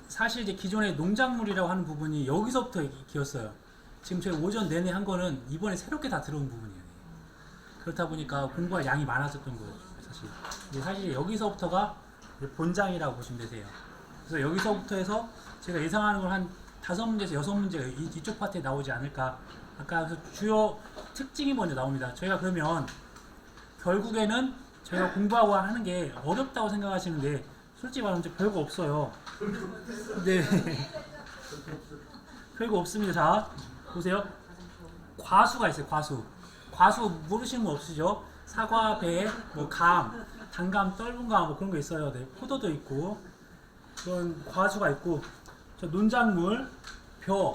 사실 이제 기존의 농작물이라고 하는 부분이 여기서부터 기었어요. 지금 저희 오전 내내 한 거는 이번에 새롭게 다 들어온 부분이에요. 그렇다 보니까 공부할 양이 많아졌던 거예요, 사실. 근데 사실 여기서부터가 본장이라고 보시면 되세요. 그래서 여기서부터 해서 제가 예상하는 건 한 5문제에서 6문제가 이쪽 파트에 나오지 않을까. 아까 주요 특징이 먼저 나옵니다. 저희가 그러면 결국에는 저희가 공부하고 하는 게 어렵다고 생각하시는데 솔직히 말하면 별거 없어요. 네. 별거 없습니다. 자, 보세요. 과수가 있어요. 과수 모르시는 거 없으시죠? 사과, 배, 뭐 감, 단감, 떫은 감, 뭐 그런 거 있어요. 네. 포도도 있고 그런 과수가 있고, 저 논작물, 벼,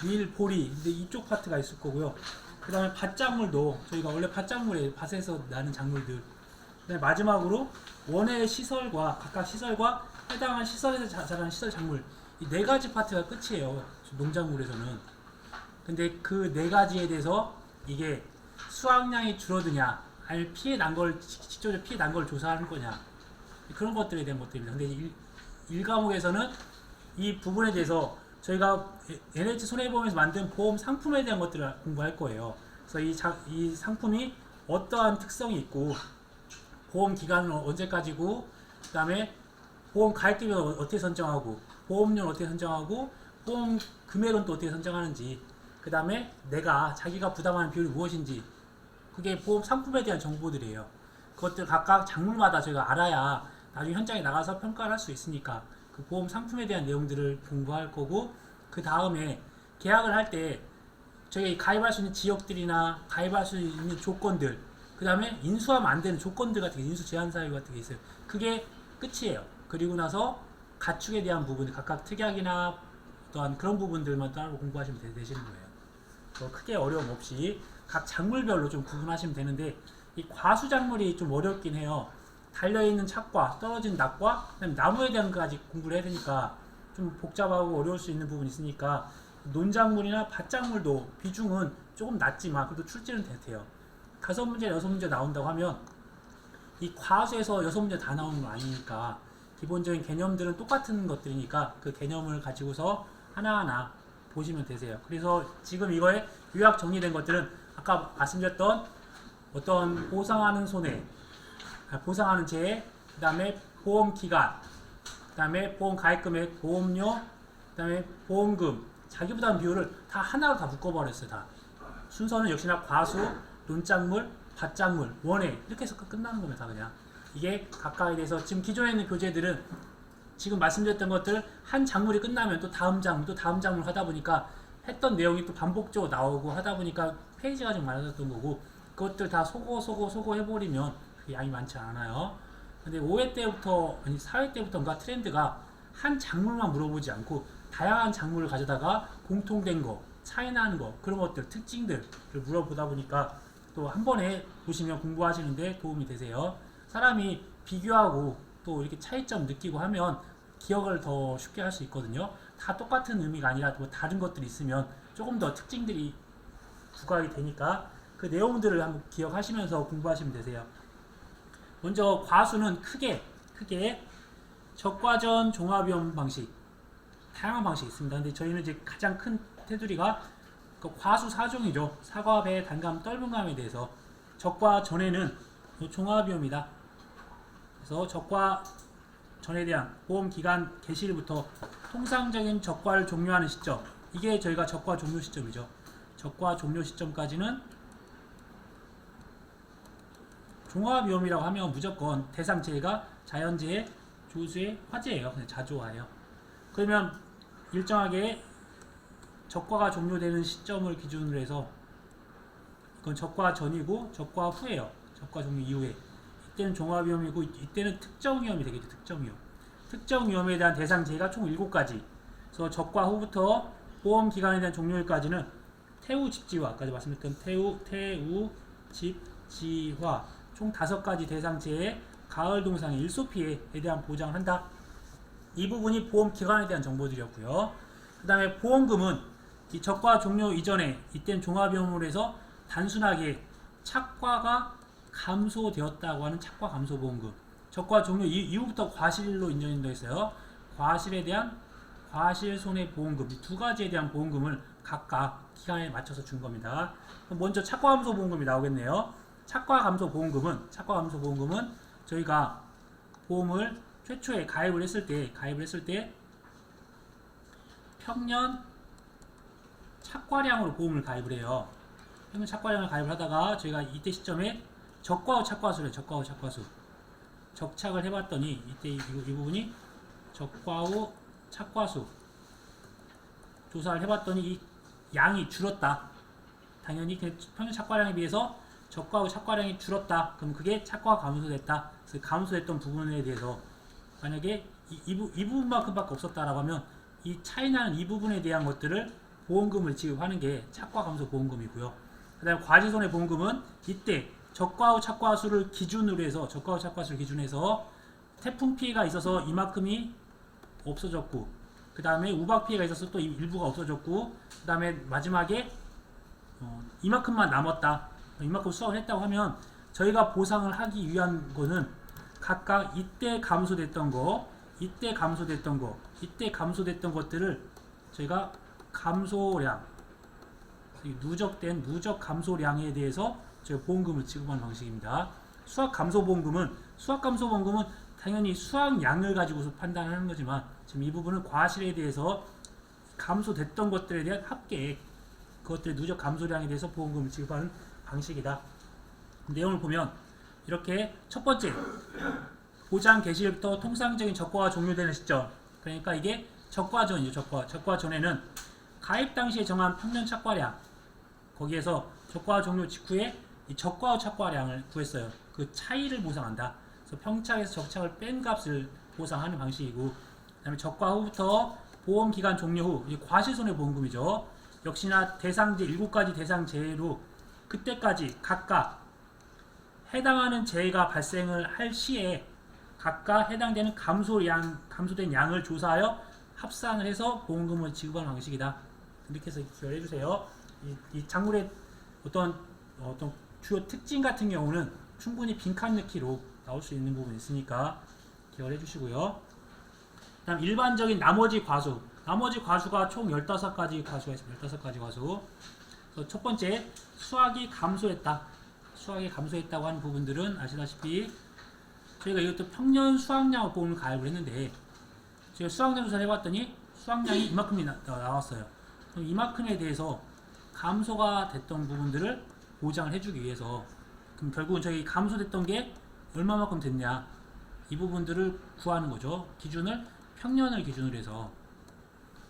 밀, 보리, 근데 이쪽 파트가 있을 거고요. 그 다음에 밭작물도 저희가 원래 밭작물에 밭에서 나는 작물들. 그다음에 마지막으로 원의 시설과 각각 시설과 해당한 시설에서 자라는 시설 작물, 이 네 가지 파트가 끝이에요. 농작물에서는. 근데 그 네 가지에 대해서 이게 수확량이 줄어드냐, 아니면 피해 난 걸 직접적으로 피해 난 걸 조사하는 거냐, 그런 것들에 대한 것들입니다. 근데 1과목에서는 이 부분에 대해서 저희가 NH 손해보험에서 만든 보험 상품에 대한 것들을 공부할 거예요. 그래서 이 상품이 어떠한 특성이 있고, 보험 기간은 언제까지고, 그 다음에 보험 가입기를 어떻게 선정하고, 보험료는 어떻게 선정하고, 보험 금액은 또 어떻게 선정하는지, 그 다음에 자기가 부담하는 비율이 무엇인지, 그게 보험 상품에 대한 정보들이에요. 그것들 각각 작물마다 저희가 알아야 나중에 현장에 나가서 평가를 할 수 있으니까 그 보험 상품에 대한 내용들을 공부할 거고, 그 다음에 계약을 할 때 저희 가입할 수 있는 지역들이나 가입할 수 있는 조건들, 그 다음에 인수하면 안 되는 조건들 같은 게, 인수 제한 사유 같은 게 있어요. 그게 끝이에요. 그리고 나서 가축에 대한 부분, 각각 특약이나 또한 그런 부분들만 따로 공부하시면 되시는 거예요. 크게 어려움 없이 각 작물별로 좀 구분하시면 되는데, 이 과수 작물이 좀 어렵긴 해요. 달려있는 착과 떨어진 낙과 그다음에 나무에 대한까지 공부를 해야 되니까 좀 복잡하고 어려울 수 있는 부분이 있으니까, 논작물이나 밭작물도 비중은 조금 낮지만 그래도 출제는 돼요. 5문제, 6문제 나온다고 하면 이 과수에서 6문제 다 나오는 건 아니니까 기본적인 개념들은 똑같은 것들이니까 그 개념을 가지고서 하나하나 보시면 되세요. 그래서 지금 이거에 요약 정리된 것들은 아까 말씀드렸던 어떤 보상하는 손해, 보상하는 재해, 그 다음에 보험 기간, 그 다음에 보험 가입 금액, 보험료, 그 다음에 보험금, 자기부담 비율을 다 하나로 다 묶어버렸어요. 다. 순서는 역시나 과수, 논작물, 밭작물, 원해 이렇게 해서 끝나는 겁니다. 그냥 이게 각각에 대해서 지금 기존에 있는 교재들은 지금 말씀드렸던 것들 한 작물이 끝나면 또 다음 작물, 또 다음 작물 하다 보니까 했던 내용이 또 반복적으로 나오고 하다 보니까 페이지가 좀 많아졌던 거고, 그것들 다 소고 해버리면 양이 많지 않아요. 근데 5회 때부터, 아니 4회 때부터인가 트렌드가 한 작물만 물어보지 않고 다양한 작물을 가져다가 공통된 거, 차이 나는 거, 그런 것들, 특징들을 물어보다 보니까 또 한 번에 보시면 공부하시는데 도움이 되세요. 사람이 비교하고 또 이렇게 차이점 느끼고 하면 기억을 더 쉽게 할 수 있거든요. 다 똑같은 의미가 아니라 뭐 다른 것들이 있으면 조금 더 특징들이 부각이 되니까 그 내용들을 한번 기억하시면서 공부하시면 되세요. 먼저 과수는 크게 적과전 종합위험 방식, 다양한 방식이 있습니다. 근데 저희는 이제 가장 큰 테두리가 그 과수 4종이죠. 사과, 배, 단감, 떫은 감에 대해서. 적과전에는 종합위험이다. 그래서 적과전에 대한 보험기간 개시일부터 통상적인 적과를 종료하는 시점, 이게 저희가 적과 종료 시점이죠. 적과 종료 시점까지는 종합위험이라고 하면 무조건 대상재해가 자연재해, 조수의 화재예요. 그냥 자조화예요. 그러면 일정하게 적과가 종료되는 시점을 기준으로 해서 이건 적과 전이고 적과 후예요. 적과 종료 이후에. 이때는 종합위험이고 이때는 특정위험이 되겠죠. 특정위험에 대한 대상재해가 총 7가지. 그래서 적과 후부터 보험기간에 대한 종료일까지는 태우, 집지화, 아까 말씀드렸던 태우, 집지화 총 5가지 대상재해, 가을 동상의 일소피해에 대한 보장을 한다. 이 부분이 보험기간에 대한 정보들이었고요. 그 다음에 보험금은 이 적과 종료 이전에 이때는 종합위험으로 해서 단순하게 착과가 감소되었다고 하는 착과 감소보험금, 적과 종료 이후부터 과실로 인정된다 했어요. 과실에 대한 과실 손해보험금, 이 두 가지에 대한 보험금을 각각 기간에 맞춰서 준 겁니다. 먼저 착과감소보험금이 나오겠네요. 착과감소보험금은 저희가 보험을 최초에 가입을 했을 때 평년 착과량으로 보험을 가입을 해요. 평년 착과량을 가입을 하다가 저희가 이때 시점에 적과후 착과수를 적착을 해봤더니 이때 이 부분이 적과후 착과수 조사를 해봤더니 이 양이 줄었다. 당연히 평년 착과량에 비해서 적과후 착과량이 줄었다. 그럼 그게 착과가 감소됐다. 그래서 감소됐던 부분에 대해서 만약에 이 부분만큼밖에 없었다라고 하면 이 차이나는 이 부분에 대한 것들을 보험금을 지급하는 게 착과감소보험금이고요. 그 다음에 과실손해보험금은 이때 적과후 착과수를 기준으로 해서 태풍 피해가 있어서 이만큼이 없어졌고, 그 다음에 우박 피해가 있어서 또 일부가 없어졌고, 그 다음에 마지막에 이만큼만 남았다, 이만큼 수확을 했다고 하면 저희가 보상을 하기 위한 거는 각각 이때 감소됐던 것들을 저희가 감소량, 누적 감소량에 대해서 저희가 보험금을 지급하는 방식입니다. 수확감소보험금은 당연히 수확량을 가지고서 판단하는 거지만 지금 이 부분은 과실에 대해서 감소됐던 것들에 대한 합계, 그것들의 누적 감소량에 대해서 보험금을 지급하는 방식이다. 내용을 보면 이렇게 첫 번째, 보장 개시일부터 통상적인 적과가 종료되는 시점, 그러니까 이게 적과전이죠. 적과전에는 가입 당시에 정한 평년 착과량, 거기에서 적과 종료 직후에 이 적과후 착과량을 구했어요. 그 차이를 보상한다. 그래서 평착에서 적착을 뺀 값을 보상하는 방식이고, 그 다음에 적과 후부터 보험기간 종료 후, 과실손해보험금이죠. 역시나 대상제 7가지 대상재해로 그때까지 각각 해당하는 재해가 발생을 할 시에 각각 해당되는 감소된 양을 조사하여 합산을 해서 보험금을 지급하는 방식이다. 이렇게 해서 기억을 해주세요. 이 작물의 어떤 주요 특징 같은 경우는 충분히 빈칸 넣기로 나올 수 있는 부분이 있으니까 기억을 해주시고요. 다음 일반적인 나머지 과수가 총 15가지 과수가 있습니다. 15가지 과수. 그래서 첫 번째, 수확이 감소했다고 하는 부분들은 아시다시피 저희가 이것도 평년 수확량을 보험을 가입을 했는데, 저희가 수확량 조사를 해봤더니 수확량이 이만큼이 나왔어요. 그럼 이만큼에 대해서 감소가 됐던 부분들을 보장을 해주기 위해서, 그럼 결국은 저희 감소됐던 게 얼마만큼 됐냐, 이 부분들을 구하는 거죠. 평년을 기준으로 해서.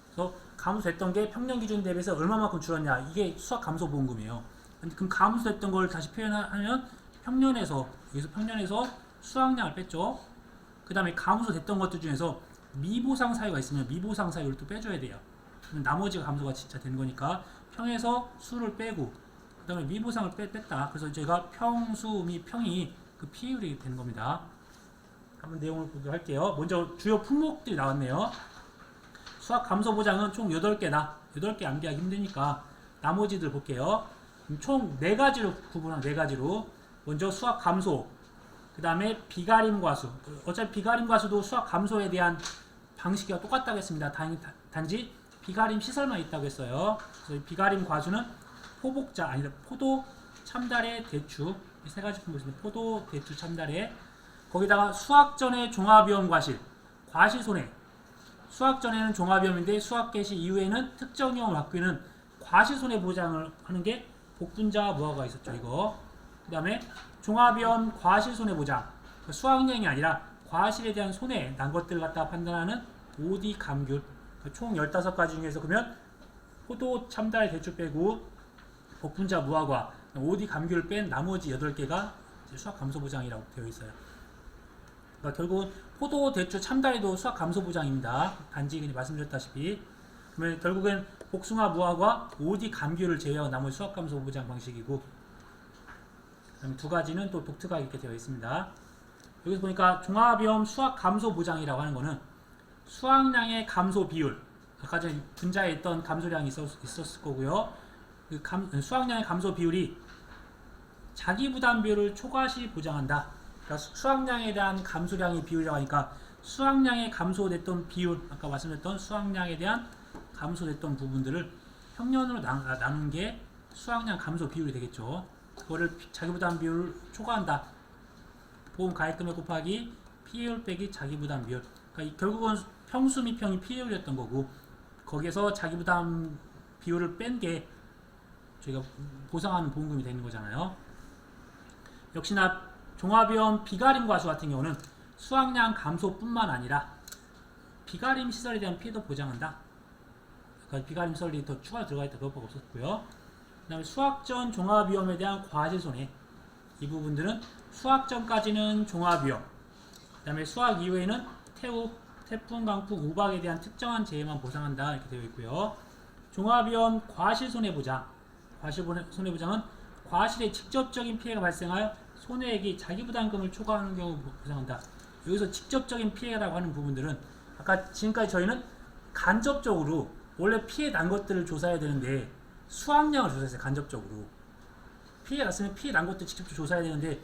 그래서 감소됐던 게 평년 기준 대비해서 얼마만큼 줄었냐, 이게 수확 감소 보험금이에요. 그럼 감소됐던 걸 다시 표현하면 평년에서 수확량을 뺐죠. 그 다음에 감소됐던 것들 중에서 미보상 사유가 있으면 미보상 사유를 또 빼줘야 돼요. 그러면 나머지가 감소가 진짜 된 거니까 평에서 수를 빼고, 그 다음에 미보상을 뺐다. 그래서 저희가 평수 및 평이 그 비율이 되는 겁니다. 한번 내용을 보도록 할게요. 먼저 주요 품목들이 나왔네요. 수확 감소 보장은 총 8개다. 8개 암기하기 힘드니까 나머지들 볼게요. 총 4가지로 구분한 4가지로. 먼저 수확 감소, 그 다음에 비가림 과수. 어차피 비가림 과수도 수확 감소에 대한 방식이 똑같다고 했습니다. 단지 비가림 시설만 있다고 했어요. 그래서 비가림 과수는 포도, 참다래, 대추, 이 3가지 품목이 있습니다. 포도, 대추, 참다래. 거기다가 수확 전에 종합위험 과실손해. 수확 전에는 종합위험인데 수확 개시 이후에는 특정 위험을 바뀌는 과실손해 보장을 하는 게 복분자 무화과가 있었죠. 이거. 그 다음에 종합위험 과실손해 보장. 수확량이 아니라 과실에 대한 손해 난 것들을 갖다 판단하는 OD 감귤. 총 15가지 중에서 그러면 포도, 참다래, 대추 빼고 복분자 무화과, OD 감귤을 뺀 나머지 8개가 수확 감소 보장이라고 되어 있어요. 그러니까 결국은 포도, 대추, 참다래도 수확 감소 보장입니다. 단지 그냥 말씀드렸다시피. 그러면 결국엔 복숭아, 무화과, OD 감귤을 제외하고 나머지 수확 감소 보장 방식이고, 그다음 2가지는 또 독특하게 이렇게 되어 있습니다. 여기서 보니까 종합위험 수확 감소 보장이라고 하는 거는 수확량의 감소 비율, 아까 전에 분자에 있던 감소량이 있었을 거고요. 그 수확량의 감소 비율이 자기 부담 비율을 초과시 보장한다. 그러니까 수확량에 대한 감소량의 비율이라고 하니까 수확량에 감소됐던 비율, 아까 말씀드렸던 수확량에 대한 감소됐던 부분들을 평년으로 나눈 게 수확량 감소 비율이 되겠죠. 그거를 자기부담 비율을 초과한다. 보험 가입금액 곱하기 피해율 빼기 자기부담 비율. 그러니까 결국은 평수 및 평이 피해율이었던 거고, 거기에서 자기부담 비율을 뺀 게 저희가 보상하는 보험금이 되는 거잖아요. 역시나 종합위험 비가림 과수 같은 경우는 수확량 감소뿐만 아니라 비가림 시설에 대한 피해도 보장한다. 그러니까 비가림 시설이 더 추가 들어가 있다. 그것밖에 없었고요. 그 다음에 수확 전 종합위험에 대한 과실손해, 이 부분들은 수확 전까지는 종합위험, 그 다음에 수확 이후에는 태풍, 강풍, 우박에 대한 특정한 재해만 보상한다. 이렇게 되어 있고요. 종합위험 과실손해보장, 과실손해보장은 과실에 직접적인 피해가 발생하여 손해액이 자기부담금을 초과하는 경우 보상한다. 여기서 직접적인 피해라고 하는 부분들은 아까 지금까지 저희는 간접적으로 원래 피해 난 것들을 조사해야 되는데 수확량을 조사했어요. 간접적으로 피해 났으면 피해 난 것들 직접 조사해야 되는데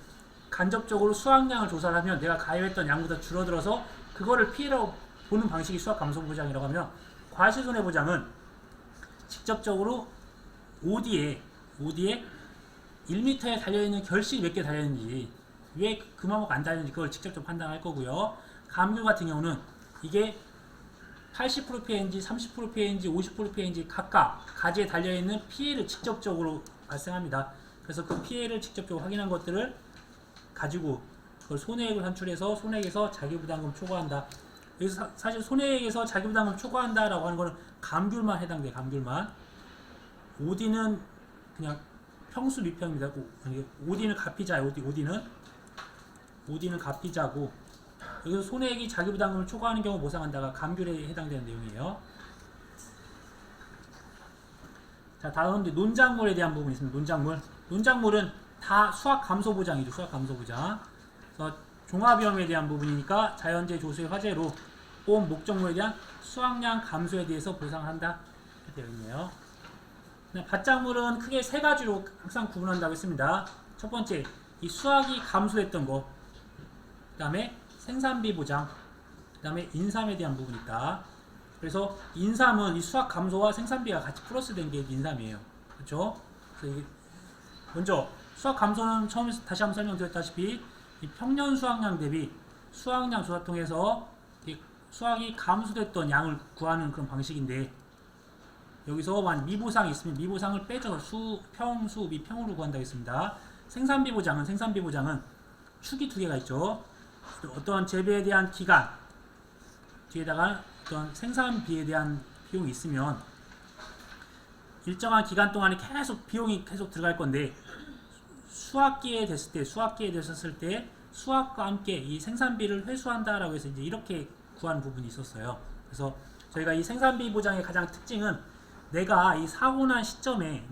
간접적으로 수확량을 조사를 하면 내가 가입했던 양보다 줄어들어서 그거를 피해라고 보는 방식이 수확감소보장이라고 하면, 과실손해보장은 직접적으로 OD에 1m에 달려있는 결실이 몇 개 달려있는지, 왜 그만큼 안 달렸는지 그걸 직접적으로 판단할 거고요. 감귤 같은 경우는 이게 80% 피해인지 30% 피해인지 50% 피해인지 각각 가지에 달려있는 피해를 직접적으로 발생합니다. 그래서 그 피해를 직접적으로 확인한 것들을 가지고 그걸 손해액을 산출해서 손해액에서 자기부담금 초과한다. 여기서 사실 손해액에서 자기부담금 초과한다 라고 하는 거는 감귤만 해당돼요. 감귤만. OD는 그냥 평수 미평입니다. OD는 가피자예요. OD는 가피자고, 여기서 손해액이 자기부담금을 초과하는 경우 보상한다가 감귤에 해당되는 내용이에요. 자, 다음 논작물에 대한 부분이 있습니다. 논작물은 다 수확 감소 보장이죠. 수확 감소 보장. 그래서 종합위험에 대한 부분이니까 자연재해, 조수의 화재로 보험 목적물에 대한 수확량 감소에 대해서 보상한다. 이렇게 되어 있네요. 밭작물은 크게 세 가지로 항상 구분한다고 했습니다. 첫 번째, 이 수확이 감소했던 거. 그 다음에 생산비 보장. 그 다음에 인삼에 대한 부분이 있다. 그래서 인삼은 이 수확 감소와 생산비가 같이 플러스 된 게 인삼이에요. 그렇죠? 그래서 이게 먼저 수확 감소는 처음에 다시 한번 설명드렸다시피 이 평년 수확량 대비 수확량 조사 통해서 수확이 감소됐던 양을 구하는 그런 방식인데, 여기서 미보상이 있으면 미보상을 빼줘서 평수, 미평으로 구한다고 했습니다. 생산비 보장은 축이 두 개가 있죠. 어떤 재배에 대한 기간, 뒤에다가 어떤 생산비에 대한 비용이 있으면 일정한 기간 동안에 비용이 계속 들어갈 건데, 수확기에 됐을 때 수확과 함께 이 생산비를 회수한다라고 해서 이제 이렇게 구하는 부분이 있었어요. 그래서 저희가 이 생산비 보장의 가장 특징은 내가 이 사고 난 시점에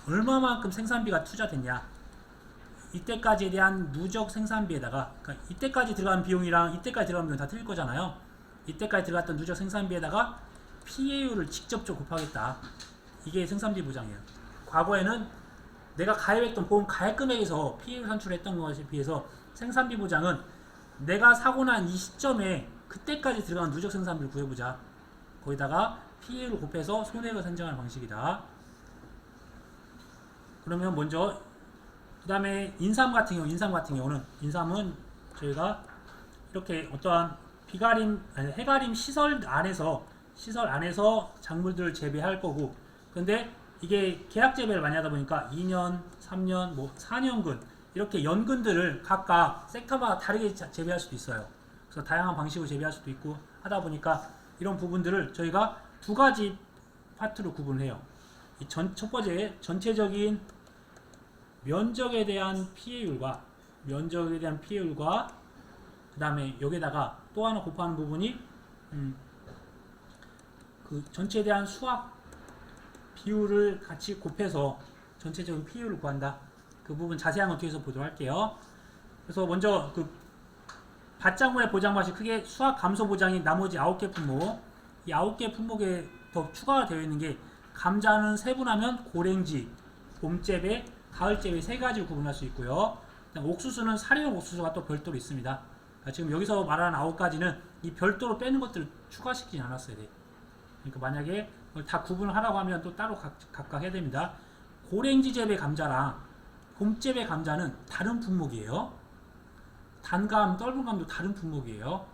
얼마만큼 생산비가 투자됐냐, 이때까지에 대한 누적 생산비에다가, 그러니까 이때까지 들어간 비용이랑 이때까지 들어간 비용 다 틀릴 거잖아요. 이때까지 들어갔던 누적 생산비에다가 피해율을 직접적으로 곱하겠다. 이게 생산비 보장이에요. 과거에는 내가 가입했던 보험 가입금액에서 피해율 산출했던 것에 비해서 생산비 보장은 내가 사고 난 이 시점에 그때까지 들어간 누적 생산비를 구해보자. 거기다가 피해율을 곱해서 손해를 산정하는 방식이다. 그러면 먼저 그 다음에 인삼 같은 경우는 인삼은 저희가 이렇게 어떠한 해가림 시설 안에서 작물들을 재배할 거고, 근데 이게 계약 재배를 많이 하다 보니까 2년, 3년, 4년근 이렇게 연근들을 각각 섹터마다 다르게 재배할 수도 있어요. 그래서 다양한 방식으로 재배할 수도 있고 하다 보니까 이런 부분들을 저희가 두 가지 파트로 구분해요. 첫 번째, 전체적인 면적에 대한 피해율과 그 다음에 여기다가 또 하나 곱하는 부분이 그 전체에 대한 수확 비율을 같이 곱해서 전체적인 피해율을 구한다. 그 부분 자세한 건 뒤에서 보도록 할게요. 그래서 먼저 그 밭작물의 보장 방식, 크게 수확 감소 보장인 나머지 9개 품목, 이 9개 품목에 더 추가가 되어 있는 게, 감자는 세분하면 고랭지, 봄재배, 가을재배 세 가지로 구분할 수 있고요. 옥수수는 사료용 옥수수가 또 별도로 있습니다. 지금 여기서 말하는 9가지는 이 별도로 빼는 것들을 추가시키지 않았어야 돼. 그러니까 만약에 다 구분을 하라고 하면 또 따로 각각 해야 됩니다. 고랭지 재배 감자랑 봄재배 감자는 다른 품목이에요. 단감, 떫은감도 다른 품목이에요.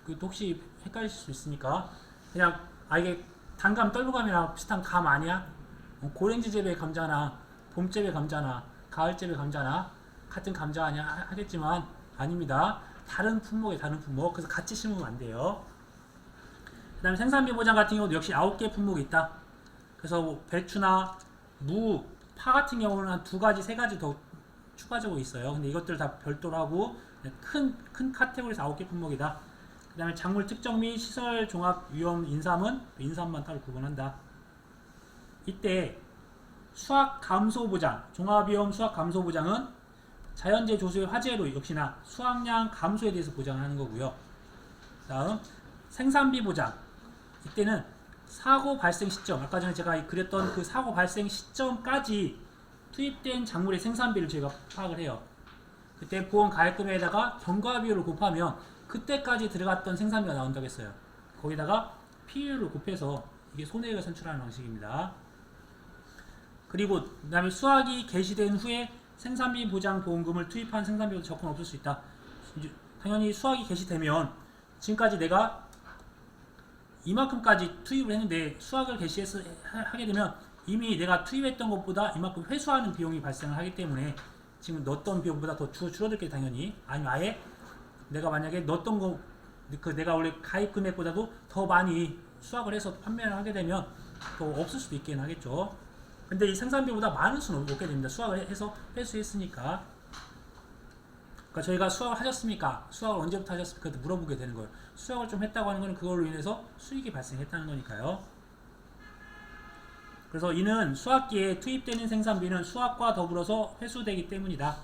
그것도 혹시 헷갈릴 수 있으니까 그냥 이게 단감, 떫은감이랑 비슷한 감 아니야? 고랭지 재배 감자나 봄재배 감자나 가을재배 감자나 같은 감자 아니야? 하겠지만 아닙니다. 다른 품목에 다른 품목. 그래서 같이 심으면 안 돼요. 그 다음에 생산비 보장 같은 경우도 역시 9개 품목이 있다. 그래서 뭐 배추나 무, 파 같은 경우는 한 2가지, 3가지 더 추가적으로 있어요. 근데 이것들 다 별도로 하고 큰 카테고리에서 9개 품목이다. 그 다음에 작물 특정 및 시설 종합 위험 인삼은 인삼만 따로 구분한다. 이때 수확 감소 보장, 종합 위험 수확 감소 보장은 자연재 조수의 화재로 역시나 수확량 감소에 대해서 보장하는 거고요. 다음 생산비 보장. 이때는 사고 발생 시점, 아까 전에 제가 그렸던 그 사고 발생 시점까지 투입된 작물의 생산비를 저희가 파악을 해요. 그때 보험 가액금에다가 경과비율을 곱하면 그때까지 들어갔던 생산비가 나온다고 했어요. 거기다가 PU를 곱해서 이게 손해액을 산출하는 방식입니다. 그리고 그 다음에 수확이 개시된 후에 생산비 보장 보험금을 투입한 생산비보다 적건 없을 수 있다. 당연히 수확이 개시되면 지금까지 내가 이만큼까지 투입을 했는데 수확을 하게 되면 이미 내가 투입했던 것보다 이만큼 회수하는 비용이 발생을 하기 때문에 지금 넣었던 비용보다 더 줄어들게 당연히, 아니면 아예 내가 만약에 넣었던 거 내가 원래 가입 금액보다도 더 많이 수확을 해서 판매를 하게 되면 더 없을 수도 있긴 하겠죠. 근데 이 생산비보다 많을 수는 없게 됩니다. 수확을 해서 회수했으니까. 그러니까 저희가 수확을 하셨습니까? 수확을 언제부터 하셨습니까? 물어보게 되는 거예요. 수확을 좀 했다고 하는 것은 그걸로 인해서 수익이 발생했다는 거니까요. 그래서 이는 수확기에 투입되는 생산비는 수확과 더불어서 회수되기 때문이다.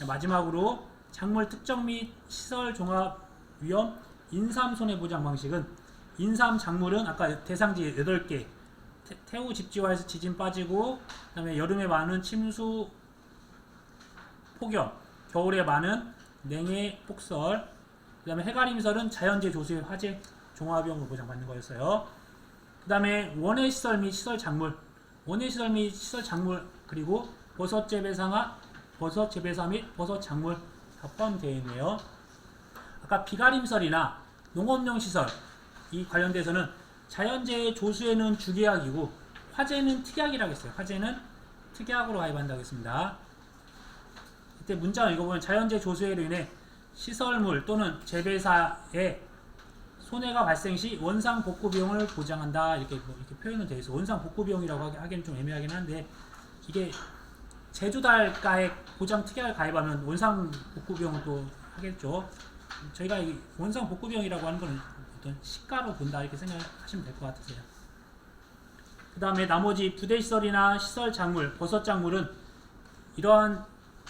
마지막으로 작물 특정 및 시설 종합 위험 인삼 손해보장 방식은 인삼 작물은 아까 대상지 8개 태우 집지화에서 지진 빠지고, 그 다음에 여름에 많은 침수 폭염, 겨울에 많은 냉해 폭설, 그 다음에 해가림설은 자연재 조수의 화재 종합비용으로 보장받는 거였어요. 그 다음에 원예시설 및 시설 작물, 원예시설 및 시설 작물, 그리고 버섯 재배사 및 버섯 작물 다 포함되어 있네요. 아까 비가림설이나 농업용 시설 이 관련돼서는 자연재해 조수에는 주계약이고 화재는 특약이라고 했어요. 화재는 특약으로 가입한다고 했습니다. 이때 문장을 읽어보면 자연재해 조수해로 인해 시설물 또는 재배사에 손해가 발생 시 원상 복구 비용을 보장한다. 이렇게 표현은 되어 있어요. 원상 복구 비용이라고 하기는 좀 애매하긴 한데, 이게 제조달가액 보장 특약을 가입하면 원상 복구 비용을 또 하겠죠. 저희가 이 원상 복구 비용이라고 하는 거는 어떤 시가로 본다 이렇게 생각하시면 될 것 같으세요. 그 다음에 나머지 부대시설이나 시설 작물, 버섯 작물은 이러한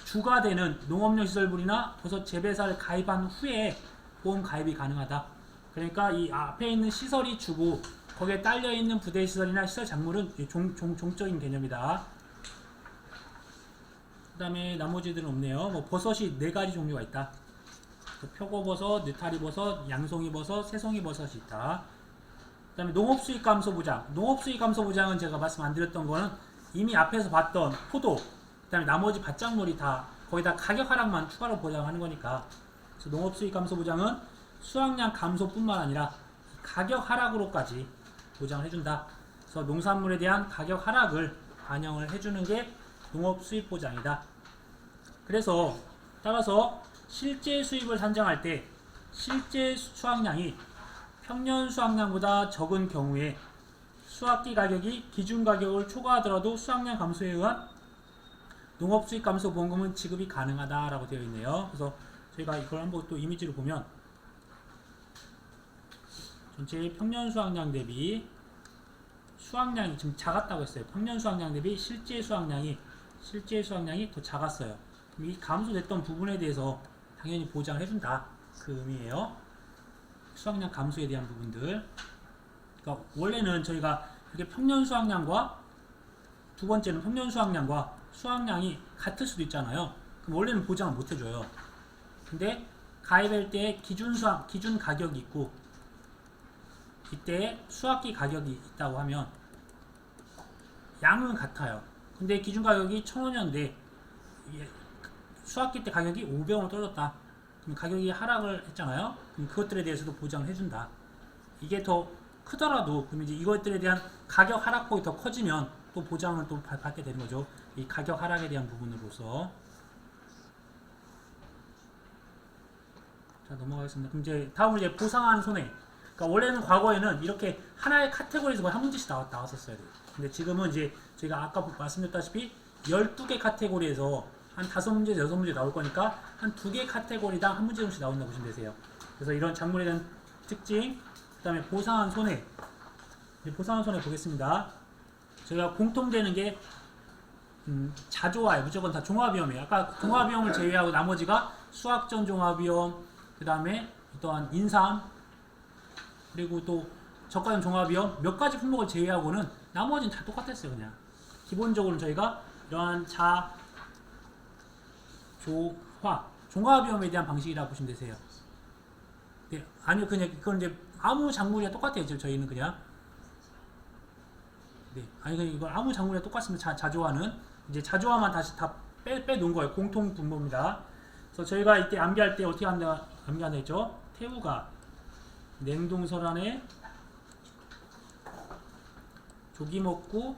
주가 되는 농업용 시설물이나 버섯 재배사를 가입한 후에 보험 가입이 가능하다. 그러니까 이 앞에 있는 시설이 주고 거기에 딸려 있는 부대시설이나 시설 작물은 종적인 개념이다. 그 다음에 나머지들은 없네요. 뭐 버섯이 4가지 종류가 있다. 표고버섯, 느타리버섯, 양송이버섯, 새송이버섯이 있다. 그 다음에 농업수익 감소 보장. 농업수익 감소 보장은 제가 말씀 안 드렸던 거는 이미 앞에서 봤던 포도, 그 다음에 나머지 밭작물이 다 거기다 가격 하락만 추가로 보장하는 거니까. 그래서 농업수익 감소 보장은 수확량 감소뿐만 아니라 가격 하락으로까지 보장을 해준다. 그래서 농산물에 대한 가격 하락을 반영을 해주는 게 농업수익 보장이다. 그래서 따라서 실제 수입을 산정할 때 실제 수확량이 평년 수확량보다 적은 경우에 수확기 가격이 기준 가격을 초과하더라도 수확량 감소에 의한 농업수익 감소 보험금은 지급이 가능하다라고 되어 있네요. 그래서 저희가 이걸 한번 또 이미지로 보면 전체 평년 수확량 대비 수확량이 지금 작았다고 했어요. 평년 수확량 대비 실제 수확량이 더 작았어요. 이 감소됐던 부분에 대해서 당연히 보장을 해준다. 그 의미예요. 수확량 감소에 대한 부분들. 그러니까 원래는 저희가 이렇게 평년 수확량과 두 번째는 평년 수확량과 수확량이 같을 수도 있잖아요. 그럼 원래는 보장을 못 해줘요. 근데 가입할 때 기준 가격이 있고 이때 수학기 가격이 있다고 하면 양은 같아요. 근데 기준 가격이 1,000원이었는데 수학기 때 가격이 500원 떨어졌다. 그럼 가격이 하락을 했잖아요. 그럼 그것들에 대해서도 보장을 해준다. 이게 더 크더라도 그럼 이제 이것들에 대한 가격 하락폭이 더 커지면 또 보장을 또 받게 되는 거죠. 이 가격 하락에 대한 부분으로서. 자, 넘어가겠습니다. 그럼 이제 다음으로 이제 보상하는 손해. 그러니까 원래는 과거에는 이렇게 하나의 카테고리에서 거의 한 문제씩 나왔었어야 돼요. 근데 지금은 이제 제가 아까 말씀드렸다시피 12개 카테고리에서 한 5문제, 6문제 나올 거니까 한 2개 카테고리당 한 문제 정도씩 나온다고 보시면 되세요. 그래서 이런 작물에 대한 특징, 그 다음에 보상한 손해. 보상한 손해 보겠습니다. 저희가 공통되는 게 자조와요. 무조건 다 종합위험이에요. 아까 종합위험을 제외하고 나머지가 수학전 종합위험, 그 다음에 또한 인삼, 그리고 또 저가전 종합위험 몇 가지 품목을 제외하고는 나머지는 다 똑같았어요. 그냥 기본적으로 저희가 이러한 조화 종합위험에 대한 방식이라고 보시면 되세요. 네, 아니요, 그냥 그건 이제 아무 작물이랑 똑같아요. 저희는 그냥 네, 아니 그냥 이건 아무 작물이랑 똑같습니다. 자조화는 이제 자조화만 다시 다 빼놓은 거예요. 공통 분모입니다. 그래서 저희가 이때 암기할 때 어떻게 암기한다 했죠? 태우가 냉동설 안에 조기 먹고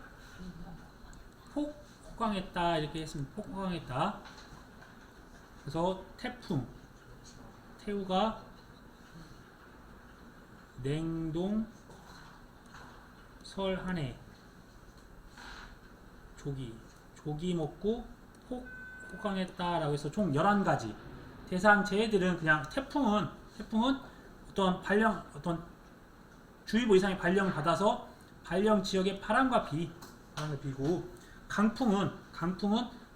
폭황했다 이렇게 했으면 폭황했다. 그래서 태풍 태우가 냉동 설 한해 조기 먹고 폭황했다라고 해서 총 11가지 대상 재해들은 그냥 태풍은 어떤 주의보 이상의 발령을 받아서 발령 지역의 바람과 비고 강풍은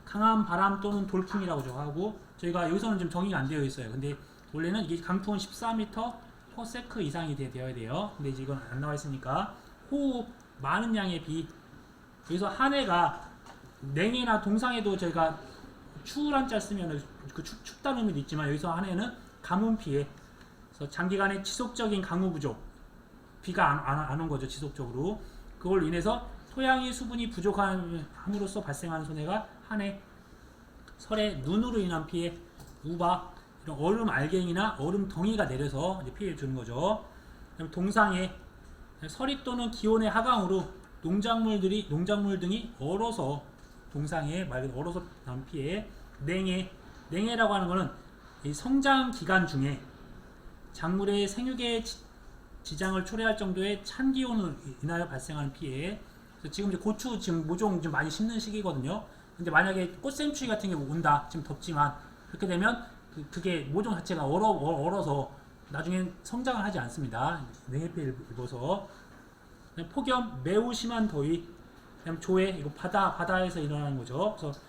강한 바람 또는 돌풍이라고 하고 저희가 여기서는 좀 정의가 안 되어 있어요. 근데 원래는 이게 강풍은 14m/s 이상이 되어야 돼요. 근데 이제 이건 안 나와 있으니까 호우 많은 양의 비 여기서 한 해가 냉해나 동상에도 저희가 추울한 자 쓰면 그 춥다는 의미도 있지만 여기서 한 해는 가뭄 피해 그래서 장기간의 지속적인 강우 부족 비가 안 온 거죠. 지속적으로 그걸로 인해서 토양의 수분이 부족함으로써 발생하는 손해가 한 해 설에 눈으로 인한 피해 우박 이런 얼음 알갱이나 얼음 덩이가 내려서 이제 피해를 주는 거죠. 그다음에 동상에 서리 또는 기온의 하강으로 농작물 등이 얼어서 동상에 말 그대로 얼어서 나온 피해 냉해라고 하는 것은 이 성장 기간 중에 작물의 생육에 지장을 초래할 정도의 찬 기온을 인하여 발생하는 피해. 그래서 지금 이제 고추 모종 좀 많이 심는 시기거든요. 근데 만약에 꽃샘추위 같은 게 온다. 지금 덥지만 그렇게 되면 그게 모종 자체가 얼어서 나중엔 성장을 하지 않습니다. 냉해 피해를 입어서. 폭염, 매우 심한 더위, 그다음 조해, 이거 바다에서 일어나는 거죠. 그래서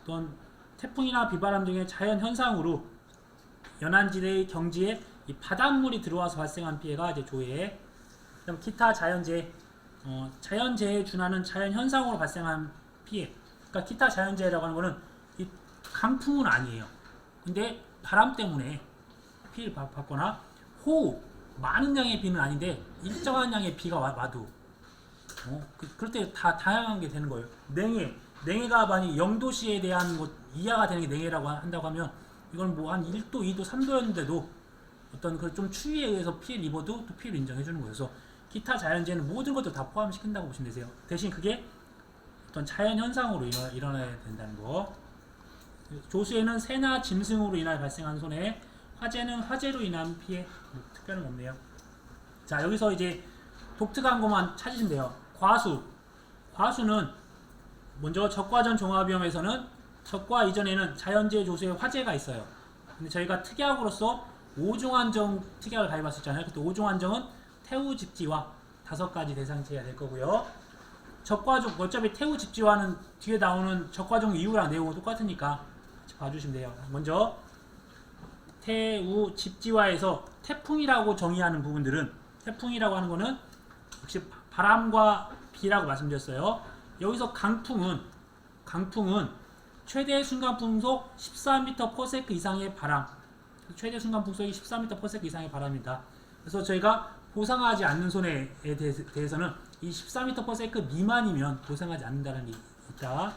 또한 태풍이나 비바람 등의 자연 현상으로 연안지대의 경지에 이 바닷물이 들어와서 발생한 피해가 이제 조해. 그다음 기타 자연재해, 자연재해에 준하는 자연 현상으로 발생한 피해. 그러니까 기타 자연재해라고 하는 거는 이 강풍은 아니에요. 근데 바람 때문에 피해를 받거나 호우, 많은 양의 비는 아닌데 일정한 양의 비가 와도 그럴 때 다 다양한 게 되는 거예요. 냉해가 만약 0도씨에 대한 뭐 이하가 되는 게 냉해라고 한다고 하면 이건 뭐 한 1도, 2도, 3도였는데도 어떤 그 좀 추위에 의해서 피해를 입어도 또 피해를 인정해 주는 거예요. 그래서 기타 자연재해는 모든 것들 다 포함시킨다고 보시면 되세요. 대신 그게 어떤 자연 현상으로 일어나야 된다는 거. 조수에는 새나 짐승으로 인하여 발생한 손해, 화재는 화재로 인한 피해, 뭐 특별한 거 없네요. 자, 여기서 이제 독특한 것만 찾으시면 돼요. 과수는 먼저 적과전 종합위험에서는 적과 이전에는 자연재해 조수의 화재가 있어요. 근데 저희가 특약으로서 5종 한정 특약을 가입했었잖아요. 그때 5종 한정은 태우 집지와 5가지 대상지가 될 거고요. 적과종 어차피 태우 집지와는 뒤에 나오는 적과종 이유랑 내용은 똑같으니까 같이 봐주시면 돼요. 먼저 태우 집지와에서 태풍이라고 정의하는 부분들은 태풍이라고 하는 거는 역시 바람과 비라고 말씀드렸어요. 여기서 강풍은 최대 순간풍속 14m/s 이상의 바람 최대 순간 풍속이 14m/s 이상의 바람이다. 그래서 저희가 보상하지 않는 손해에 대해서는 이 14m/s 미만이면 보상하지 않는다는 게 있다.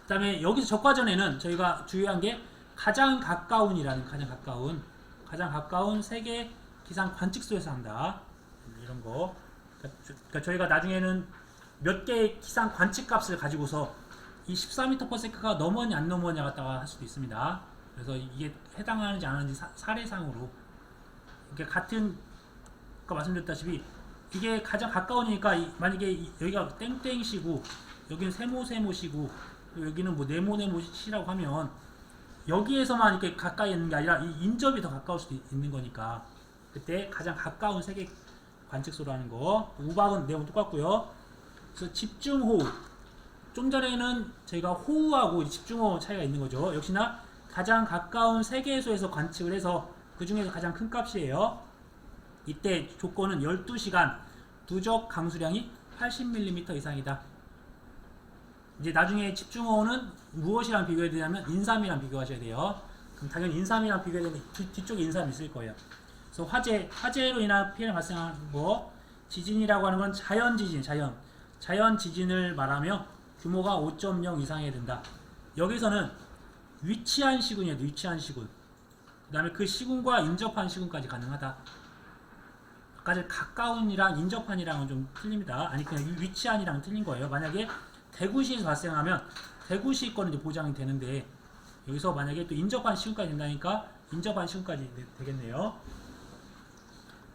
그 다음에 여기서 적과전에는 저희가 주의한 게 가장 가까운이라는 가장 가까운 세계 기상 관측소에서 한다. 이런 거. 그러니까 저희가 나중에는 몇 개의 기상 관측 값을 가지고서 이 14m/s가 넘었냐 안 넘었냐 갖다가 할 수도 있습니다. 그래서 이게 해당하는지 안 하는지 사례상으로 이게 같은 아까 말씀드렸다시피 이게 가장 가까우니까 만약에 여기가 땡땡시고 여기는 세모시고 여기는 뭐 네모시라고 하면 여기에서만 이렇게 가까이 있는 게 아니라 이 인접이 더 가까울 수도 있는 거니까 그때 가장 가까운 세계 관측소라는 거. 우박은 내용 똑같고요. 그래서 집중호우, 좀 전에는 저희가 호우하고 집중호우 차이가 있는 거죠. 역시나 가장 가까운 세계소에서 관측을 해서 그 중에서 가장 큰 값이에요. 이때 조건은 12시간 누적 강수량이 80mm 이상이다. 이제 나중에 집중호우는 무엇이랑 비교해야 되냐면 인삼이랑 비교하셔야 돼요. 그럼 당연히 인삼이랑 비교되면 뒤쪽에 인삼이 있을 거예요. 그래서 화재로 인한 피해가 발생하는 거, 지진이라고 하는 건 자연 지진을 말하며 규모가 5.0 이상해야 된다. 여기서는 위치한 시군이에요. 위치한 시군. 그 다음에 그 시군과 인접한 시군까지 가능하다. 아까 가까운이랑 인접한이랑은 좀 틀립니다. 아니 그냥 위치한이랑 틀린 거예요. 만약에 대구시에서 발생하면 대구시 거는 이제 보장이 되는데 여기서 만약에 또 인접한 시군까지 된다니까 인접한 시군까지 되겠네요.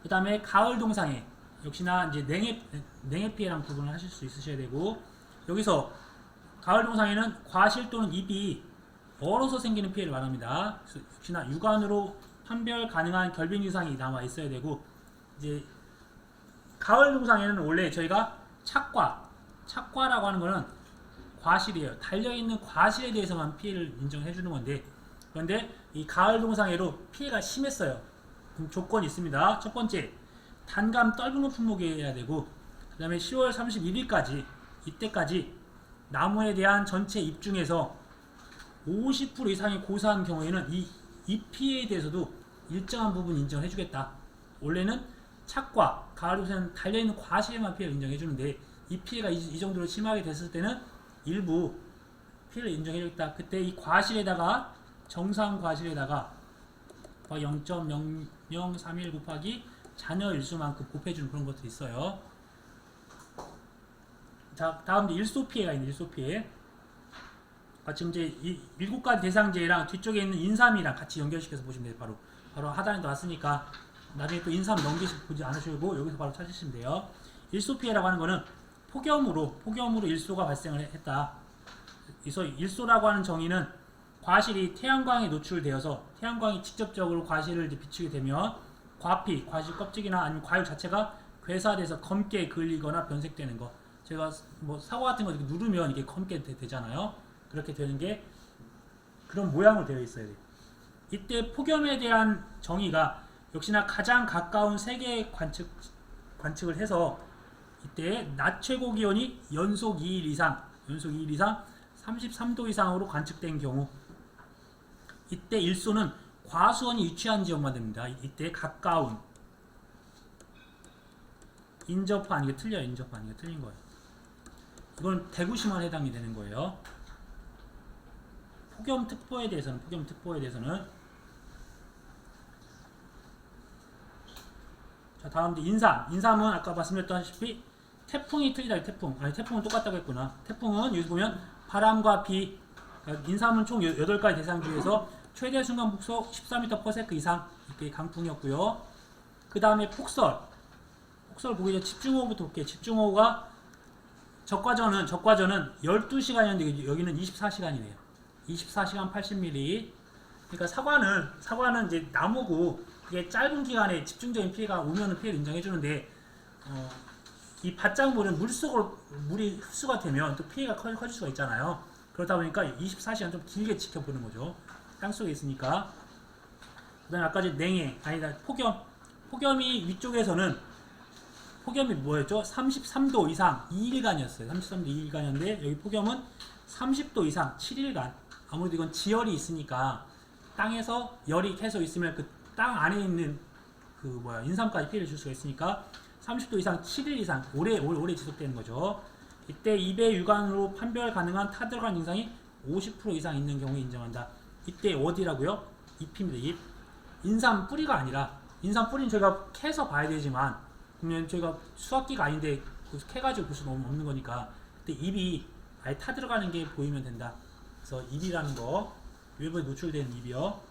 그 다음에 가을 동상에 역시나 이제 냉해 피해랑 구분을 하실 수 있으셔야 되고 여기서 가을 동상에는 과실 또는 입이 얼어서 생기는 피해를 말합니다. 그래서 역시나 육안으로 판별 가능한 결빙 이상이 남아 있어야 되고 이제 가을 동상에는 원래 저희가 착과라고 하는 거는 과실이에요. 달려있는 과실에 대해서만 피해를 인정해 주는 건데 그런데 이 가을 동상에로 피해가 심했어요. 그럼 조건이 있습니다. 첫 번째, 단감 떫은 품목이어야 되고 그 다음에 10월 31일까지 이때까지 나무에 대한 전체 잎 중에서 50% 이상이 고사한 경우에는 이 피해에 대해서도 일정한 부분 인정해 주겠다. 원래는 착과, 가을 동상에는 달려있는 과실에만 피해를 인정해 주는데 이 피해가 이 정도로 심하게 됐을 때는 일부 피해를 인정해 주겠다. 그때 이 과실에다가 정상 과실에다가 0.0031 곱하기 잔여 일수만큼 곱해주는 그런 것도 있어요. 자, 다음 일소 피해가 있는 일소 피해. 지금 이제 이 7가지 대상제랑 뒤쪽에 있는 인삼이랑 같이 연결시켜서 보시면 돼요. 바로 하단에 나왔으니까 나중에 또 인삼 보지 않으시고 여기서 바로 찾으시면 돼요. 일소 피해라고 하는 거는 폭염으로 일소가 발생을 했다. 그래서 일소라고 하는 정의는 과실이 태양광에 노출되어서 태양광이 직접적으로 과실을 비추게 되면 과피, 과실 껍질이나 아니면 과육 자체가 괴사돼서 검게 그을리거나 변색되는 거. 제가 뭐 사과 같은 거 이렇게 누르면 이게 검게 되잖아요. 그렇게 되는 게 그런 모양으로 되어 있어야 돼요. 이때 폭염에 대한 정의가 역시나 가장 가까운 세계 관측을 해서 이때 낮 최고 기온이 연속 2일 이상 33도 이상으로 관측된 경우 이때 일소는 과수원이 위치한 지역만 됩니다. 이때 가까운 인접한 이게 틀려요. 인접한 이게 틀린 거예요. 이건 대구시만 해당이 되는 거예요. 폭염특보에 대해서는 자 다음 이제 인삼은 아까 말씀드렸다시피 태풍이 틀리다. 태풍은 똑같다고 했구나. 태풍은 여기 보면 바람과 비 인삼은 총 8가지 대상 중에서 최대 순간 풍속 14m/s 이상 이게 강풍이었고요. 그 다음에 폭설 보기 전에 집중호우부터 볼게요. 집중호우가 적과전은 12시간이었는데 여기는 24시간이네요. 24시간 80mm. 그러니까 사과는 이제 나무고 그게 짧은 기간에 집중적인 피해가 오면은 피해를 인정해 주는데 이 밭작물은 물이 흡수가 되면 또 피해가 커질 수가 있잖아요. 그러다 보니까 24시간 좀 길게 지켜보는 거죠. 땅속에 있으니까. 그 다음에 아까 폭염이 위쪽에서는 폭염이 뭐였죠? 33도 이상 2일간이었어요. 33도 2일간이었는데 여기 폭염은 30도 이상 7일간. 아무래도 이건 지열이 있으니까 땅에서 열이 계속 있으면 그 땅 안에 있는 인삼까지 피해를 줄 수가 있으니까 30도 이상 7일 이상 오래 지속되는 거죠. 이때 입의 육안으로 판별 가능한 타들어간 증상이 50% 이상 있는 경우에 인정한다. 이때 어디라고요? 잎입니다. 잎. 인삼 뿌리가 아니라, 인삼 뿌리는 저희가 캐서 봐야 되지만, 그러면 저희가 수확기가 아닌데 캐가지고 볼 수는 없는 거니까, 그때 잎이 아예 타들어가는 게 보이면 된다. 그래서 잎이라는 거, 외부에 노출되는 잎이요.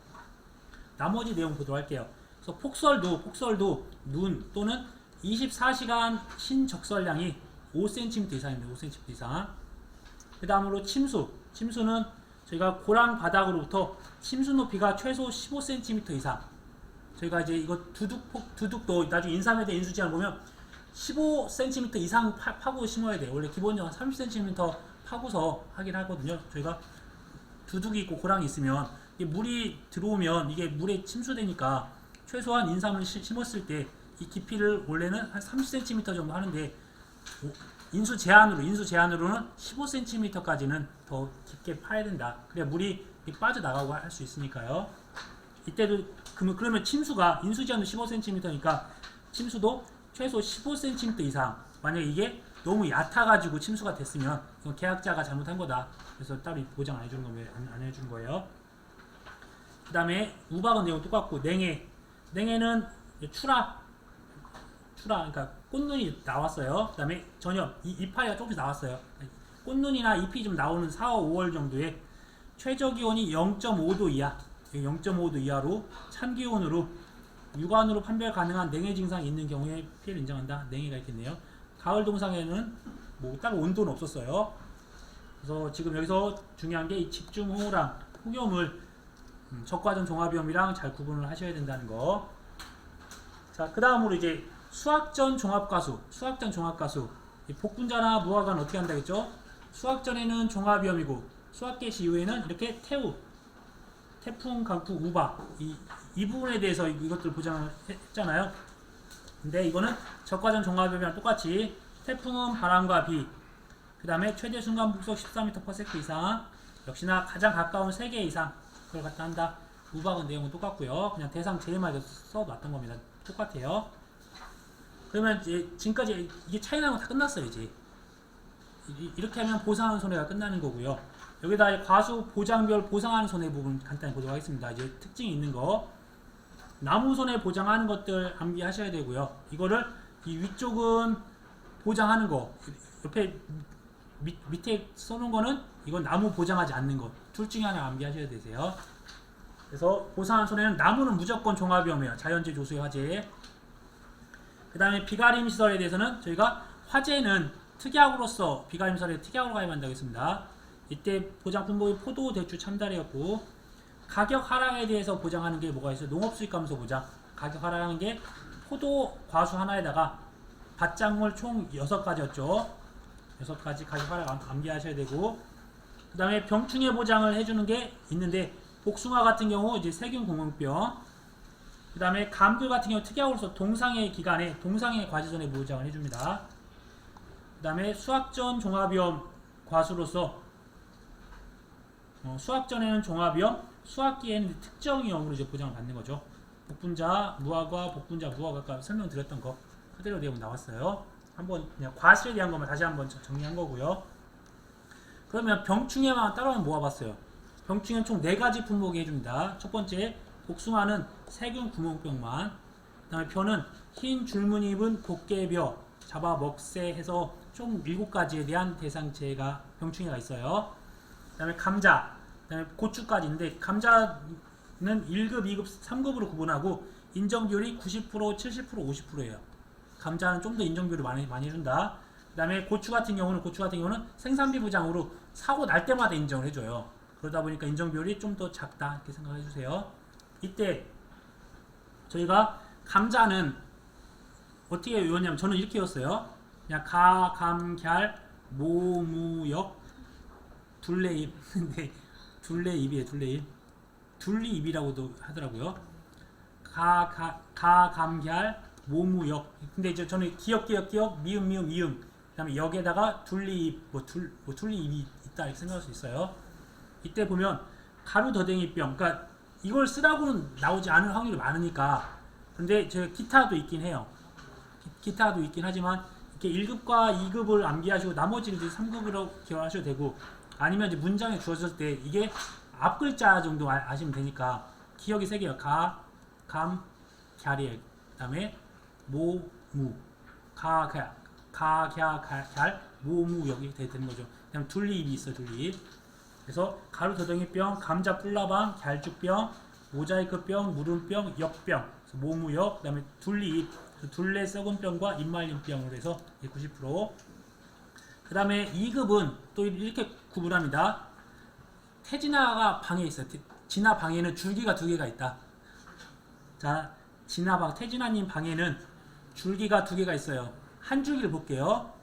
나머지 내용 보도록 할게요. 그래서 폭설도 눈 또는 24시간 신적설량이 5cm 이상입니다. 5cm 이상. 그 다음으로 침수는 저희가 고랑 바닥으로부터 침수 높이가 최소 15cm 이상. 저희가 이제 이거 두둑도 나중에 인삼에 대한 인수지를 보면 15cm 이상 파고 심어야 돼요. 원래 기본적으로 30cm 파고서 하긴 하거든요. 저희가 두둑이 있고 고랑이 있으면 물이 들어오면 이게 물에 침수되니까 최소한 인삼을 심었을 때 이 깊이를 원래는 한 30cm 정도 하는데 인수 제한으로는 15cm까지는 더 깊게 파야 된다. 그래야 물이 빠져나가고 할 수 있으니까요. 이때도 그러면 침수가 인수 제한도 15cm니까 침수도 최소 15cm 이상. 만약에 이게 너무 얕아가지고 침수가 됐으면 이건 계약자가 잘못한 거다. 그래서 따로 보장 안 해주는 거면 안 해준 거예요. 그 다음에 우박은 내용 똑같고 냉해는 그러니까 꽃눈이 나왔어요. 그 다음에 전혀 이파리가 조금씩 나왔어요. 꽃눈이나 잎이 좀 나오는 4, 5월 정도에 최저 기온이 0.5도 이하, 0.5도 이하로 찬 기온으로 육안으로 판별 가능한 냉해 증상이 있는 경우에 피해를 인정한다. 냉해가 있겠네요. 가을 동상에는 따로 온도는 없었어요. 그래서 지금 여기서 중요한 게 이 집중호우랑 폭염을 적과전 종합위험이랑 잘 구분을 하셔야 된다는 거. 자, 그 다음으로 이제 수확전 종합가수. 복분자나 무화과는 어떻게 한다 했죠? 수확전에는 종합위험이고 수확개시 이후에는 이렇게 태풍, 강풍, 우박 이 부분에 대해서 이것들 보장을 했잖아요. 근데 이거는 적과전 종합위험이랑 똑같이 태풍은 바람과 비, 그 다음에 최대 순간 풍속 14m/s 이상, 역시나 가장 가까운 3개 이상 그걸 갖다 한다. 우박은 내용은 똑같고요. 그냥 대상 제일 많이 써놨던 겁니다. 똑같아요. 그러면 이제 지금까지 이게 차이 나는 거 다 끝났어요. 이제 이렇게 하면 보상하는 손해가 끝나는 거고요. 여기다 과수 보장별 보상하는 손해 부분 간단히 보도록 하겠습니다. 이제 특징이 있는 거, 나무 손해 보장하는 것들 암기하셔야 되고요. 이거를 이 위쪽은 보장하는 거, 옆에 밑에 써놓은 거는 이건 나무 보장하지 않는 것, 둘 중에 하나 암기하셔야 되세요. 그래서 보상하는 손해는 나무는 무조건 종합위험이에요. 자연재 조수의 화재. 그 다음에 비가림 시설에 대해서는 저희가 화재는 특약으로서 비가림 시설에 특약으로 가입한다고 했습니다. 이때 보장 품목이 포도, 대추, 참다리였고, 가격 하락에 대해서 보장하는 게 뭐가 있어요? 농업수익 감소 보장. 가격 하락하는 게 포도 과수 하나에다가 밭작물 총 6가지였죠. 6가지 가격 하락 암기하셔야 되고, 그 다음에 병충해 보장을 해주는 게 있는데, 복숭아 같은 경우 이제 세균 공응병, 그 다음에 감귤 같은 경우 특약으로서 동상해 기간에 동상해 과지손해 보장을 해줍니다. 그 다음에 수확전 종합위험 과수로서 수확전에는 종합위험, 수확기에는 특정 위험으로 이제 보장을 받는 거죠. 복분자, 무화과, 아까 설명드렸던 거 그대로 내용 나왔어요. 한번 그냥 과실에 대한 것만 다시 한번 정리한 거고요. 그러면 병충해만 따로 한번 모아봤어요. 병충해는 총 4가지 품목이 해줍니다. 첫 번째, 복숭아는 세균 구멍병만, 그 다음에 벼는 흰 줄무늬 입은 곡개벼, 잡아먹새 해서 총 7가지에 대한 대상체가 병충해가 있어요. 그 다음에 감자, 그 다음에 고추까지 있는데, 감자는 1급, 2급, 3급으로 구분하고 인정 비율이 90%, 70%, 50%예요. 감자는 좀 더 인정 비율을 많이 해준다. 그 다음에 고추 같은 경우는 생산비 보장으로 사고 날 때마다 인정을 해줘요. 그러다 보니까 인정 비율이 좀 더 작다 이렇게 생각해 주세요. 이때 저희가 감자는 어떻게 외웠냐면 저는 이렇게 외웠어요. 그냥 가, 감, 걀, 모, 무, 역, 둘레잎. 근데 둘레잎이에요. 둘리잎이라고도 하더라고요. 가, 감, 걀, 모, 무, 역. 근데 이제 저는 기역, 미음. 그 다음에 역에다가 둘리잎, 둘리잎이 있다 이렇게 생각할 수 있어요. 이때 보면 가루더댕이병, 그러니까 이걸 쓰라고는 나오지 않을 확률이 많으니까. 근데 제가 기타도 있긴 해요. 기타도 있긴 하지만 이렇게 1급과 2급을 암기하시고 나머지를 이제 3급으로 기억하셔도 되고, 아니면 이제 문장에 주어졌을 때 이게 앞 글자 정도 아시면 되니까 기억이 3개요. 가, 감, 갸리에. 그 다음에 모, 무. 가, 갸, 갸, 모, 무 여기 되는 거죠. 그다음 둘리입이 있어요. 둘리입. 그래서 가루 더덩이병, 감자 뿔라방, 갸죽병, 모자이크병, 물음병, 역병, 모무역, 그 다음에 둘리입, 둘레 썩은병과 입말림병으로 해서 90%. 그 다음에 2급은 또 이렇게 구분합니다. 태진아가 방에 있어요. 진아 방에는 줄기가 2개가 있다. 자, 태진아님 방에는 줄기가 2개가 있어요. 한 줄기를 볼게요.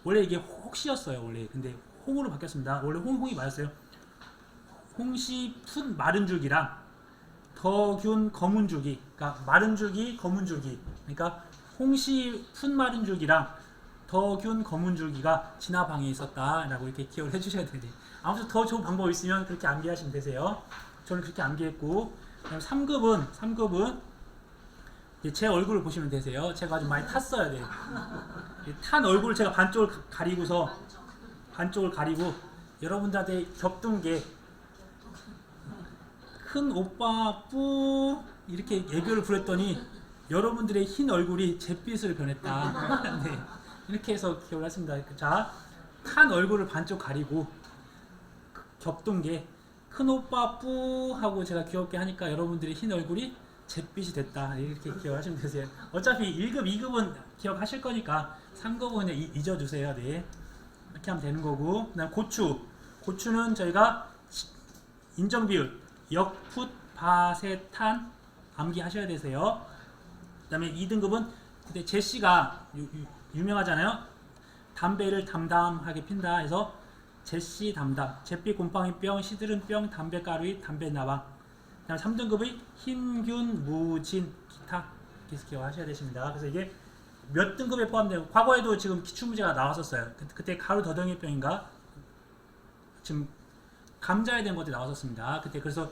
원래 이게 혹시였어요. 원래. 근데 홍으로 바뀌었습니다. 원래 홍이 맞았어요. 홍시 푼 마른 줄기랑 더균 검은 줄기, 그러니까 마른 줄기, 검은 줄기. 그러니까 홍시 푼 마른 줄기랑 더균 검은 줄기가 진아 방에 있었다라고 이렇게 기억을 해주셔야 되는데, 아무튼 더 좋은 방법이 있으면 그렇게 암기하시면 되세요. 저는 그렇게 암기했고, 그다음 3급은 제 얼굴을 보시면 되세요. 제가 아주 많이 탔어야 돼요. 탄 얼굴을 제가 반쪽을 가리고 여러분들한테 겹둔 게, 큰 오빠 뿌 이렇게 애교를 부렸더니 여러분들의 흰 얼굴이 잿빛을 변했다. 네, 이렇게 해서 기억을 했습니다. 자, 탄 얼굴을 반쪽 가리고 겹둔 게 큰 오빠 뿌 하고 제가 귀엽게 하니까 여러분들의 흰 얼굴이 잿빛이 됐다. 이렇게 기억하시면 되세요. 어차피 1급, 2급은 기억하실 거니까 3급은 그냥 잊어주세요. 네, 이렇게 하면 되는 거고. 그 다음 고추는 저희가 인정 비율 역풋, 바세, 탄 암기하셔야 되세요. 그 다음에 2등급은 그때 제시가 유명하잖아요. 담배를 담담하게 핀다 해서 제시 담담, 잿빛 곰팡이병, 시드름병, 담배가루이, 담배나방. 그 다음에 3등급의 흰균, 무진, 기타 이렇게 기억하셔야 되십니다. 그래서 이게 몇 등급에 포함되고, 과거에도 지금 기출문제가 나왔었어요. 그때 가루 더덩이병인가 지금 감자에 대한 것들이 나왔었습니다. 그때 그래서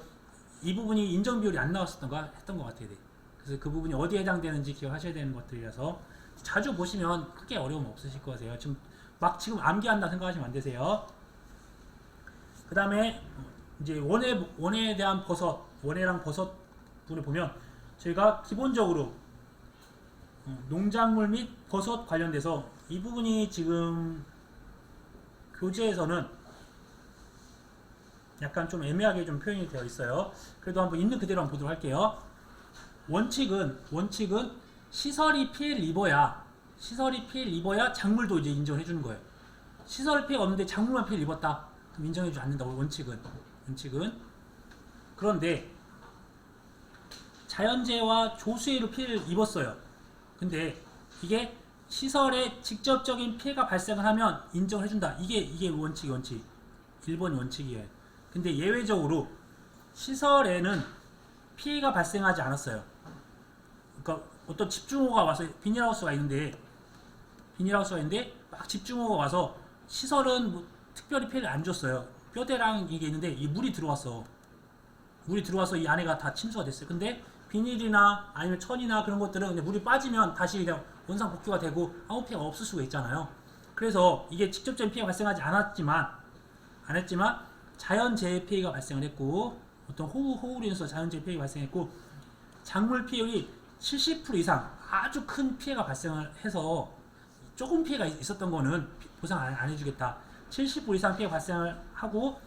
이 부분이 인정 비율이 안 나왔었던가 했던 것 같아요. 그래서 그 부분이 어디에 해당되는지 기억하셔야 되는 것들이라서 자주 보시면 크게 어려움 없으실 거세요. 지금 암기한다 생각하시면 안 되세요. 그 다음에 이제 원에 대한 원해랑 버섯 부분을 보면 저희가 기본적으로 농작물 및 버섯 관련돼서 이 부분이 지금 교재에서는 약간 좀 애매하게 좀 표현이 되어 있어요. 그래도 한번 있는 그대로 한번 보도록 할게요. 원칙은 시설이 피해를 입어야 작물도 이제 인정을 해주는 거예요. 시설 피해가 없는데 작물만 피해를 입었다, 그럼 인정해주지 않는다고. 원칙은. 그런데 자연재해와 조수해로 피해를 입었어요. 근데 이게 시설에 직접적인 피해가 발생을 하면 인정을 해준다. 이게 원칙. 1번이 원칙이에요. 근데 예외적으로 시설에는 피해가 발생하지 않았어요. 그러니까 어떤 집중호우가 와서 비닐하우스가 있는데 막 집중호우가 와서 시설은 뭐 특별히 피해를 안 줬어요. 뼈대랑 이게 있는데 이 물이 들어와서 이 안에가 다 침수가 됐어요. 근데 비닐이나 아니면 천이나 그런 것들은 그냥 물이 빠지면 다시 그냥 원상 복구가 되고 아무 피해가 없을 수가 있잖아요. 그래서 이게 직접적인 피해가 발생하지 않았지만 자연재해 피해가 발생을 했고, 어떤 호우로 인해서 자연재해 피해가 발생했고, 작물 피해율이 70% 이상 아주 큰 피해가 발생을 해서 조금 피해가 있었던 거는 보상 안 해주겠다. 70% 이상 피해가 발생을 하고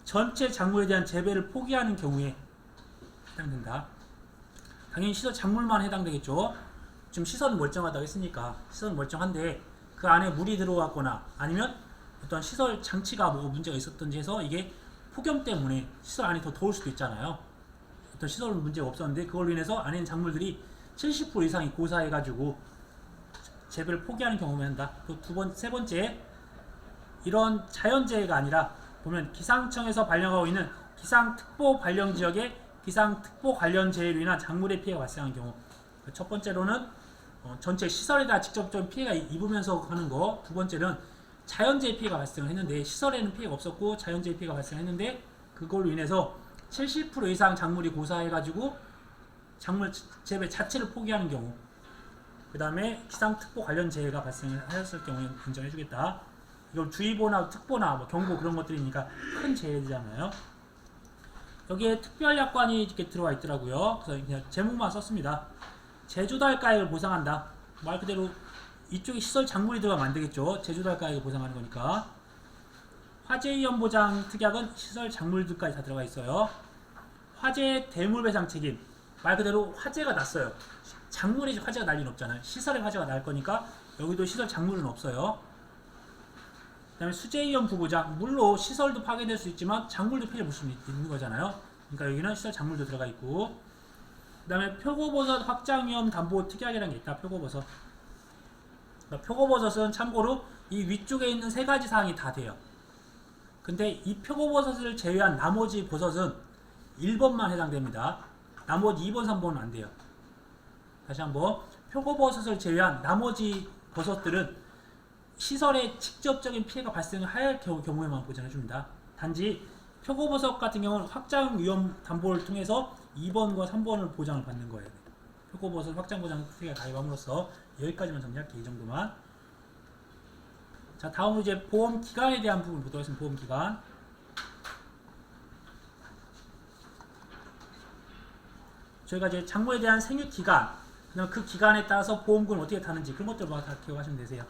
전체 작물에 대한 재배를 포기하는 경우에 해당된다. 당연히 시설 작물만 해당되겠죠. 지금 시설은 멀쩡하다고 했으니까 시설은 멀쩡한데 그 안에 물이 들어왔거나 아니면 어떤 시설 장치가 뭐 문제가 있었던지 해서 이게 폭염 때문에 시설 안이 더 더울 수도 있잖아요. 어떤 시설은 문제가 없었는데 그걸로 인해서 안에 있는 작물들이 70% 이상이 고사해가지고 재배를 포기하는 경우만 한다. 또 세 번째, 이런 자연재해가 아니라 보면 기상청에서 발령하고 있는 기상특보 발령 지역에 기상특보 관련 재해로 인한 작물의 피해가 발생한 경우. 첫 번째로는 전체 시설에다 직접적인 피해가 입으면서 하는 거. 두 번째는 자연재해 피해가 발생을 했는데 시설에는 피해가 없었고 자연재해 피해가 발생했는데 그걸로 인해서 70% 이상 작물이 고사해가지고 작물 재배 자체를 포기하는 경우, 그 다음에 기상특보 관련 재해가 발생하였을 경우에 인정해주겠다. 이걸 주의보나 특보나 뭐 경보 그런 것들이니까 큰 재해잖아요. 여기에 특별약관이 이렇게 들어와 있더라고요. 그래서 그냥 제목만 썼습니다. 제조달가액을 보상한다. 말 그대로 이쪽에 시설 작물이 들어가면 안 되겠죠. 제조달가액을 보상하는 거니까. 화재위험 보장 특약은 시설 작물들까지 다 들어가 있어요. 화재 대물 배상 책임. 말 그대로 화재가 났어요. 작물에 화재가 날 리는 없잖아요. 시설에 화재가 날 거니까 여기도 시설 작물은 없어요. 그 다음에 수재위험 부보장. 물로 시설도 파괴될 수 있지만 작물도 피해 볼 수 있는 거잖아요. 그러니까 여기는 시설 작물도 들어가 있고, 그 다음에 표고버섯 확장위험 담보 특약이라는 게 있다. 표고버섯. 그러니까 표고버섯은 참고로 이 위쪽에 있는 세 가지 사항이 다 돼요. 근데 이 표고버섯을 제외한 나머지 버섯은 1번만 해당됩니다. 나머지 2번, 3번은 안 돼요. 다시 한번, 표고버섯을 제외한 나머지 버섯들은 시설에 직접적인 피해가 발생할 경우에만 보장해줍니다. 단지 표고버섯 같은 경우는 확장 위험 담보를 통해서 2번과 3번을 보장을 받는 거예요. 표고버섯 확장 보장 특약에 가입함으로써 여기까지만 정리할게요. 이 정도만. 자, 다음으로 이제 보험 기간에 대한 부분 보도록 하겠습니다. 보험 기간. 저희가 이제 작물에 대한 생육 기간, 그다음 그 기간에 따라서 보험금을 어떻게 타는지 그런 것들만 다 기억하시면 되세요.